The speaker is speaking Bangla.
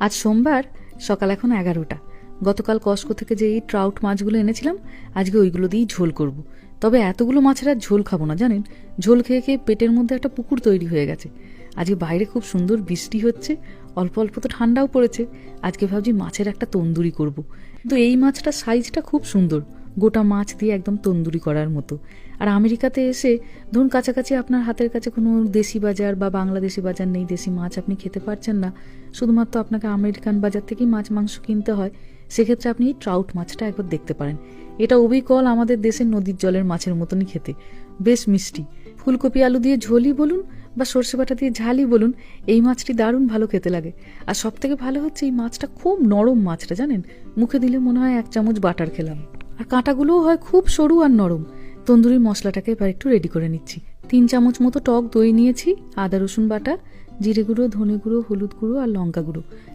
আজ সোমবার, সকাল এখন 11টা। গতকাল কস্কো থেকে যে এই ট্রাউট মাছগুলো এনেছিলাম, আজকে ওইগুলো দিয়েই ঝোল করব। তবে এতগুলো মাছের আর ঝোল খাবো না, জানেন, ঝোল খেয়ে খেয়ে পেটের মধ্যে একটা পুকুর তৈরি হয়ে গেছে। আজকে বাইরে খুব সুন্দর বৃষ্টি হচ্ছে, অল্প অল্প তো ঠান্ডাও পড়েছে। আজকে ভাবছি মাছের একটা তন্দুরি করব। কিন্তু এই মাছটার সাইজটা খুব সুন্দর, গোটা মাছ দিয়ে একদম তন্দুরি করার মতো। আর আমেরিকাতে এসে ধরুন কাছাকাছি আপনার হাতের কাছে কোনো দেশি বাজার বা বাংলাদেশি বাজার নেই, দেশি মাছ আপনি খেতে পারছেন না, শুধুমাত্র আপনাকে আমেরিকান বাজার থেকেই মাছ মাংস কিনতে হয়, সেক্ষেত্রে আপনি এই ট্রাউট মাছটা একবার দেখতে পারেন। এটা অবিকল আমাদের দেশের নদীর জলের মাছের মতনই খেতে, বেশ মিষ্টি। ফুলকপি আলু দিয়ে ঝোলই বলুন বা সর্ষে বাটা দিয়ে ঝালই বলুন, এই মাছটি দারুণ ভালো খেতে লাগে। আর সব থেকে ভালো হচ্ছে এই মাছটা খুব নরম মাছটা, জানেন, মুখে দিলে মনে হয় 1 চামচ বাটার খেলাম। আর কাঁটাগুলোও হয় খুব সরু আর নরম। তন্দুরির মশলাটাকে এবার একটু রেডি করে নিচ্ছি। 3 চামচ মতো টক দই নিয়েছি, আদা রসুন বাটা, জিরে গুঁড়ো, ধনে গুঁড়ো, হলুদ গুঁড়ো আর লঙ্কা গুঁড়ো,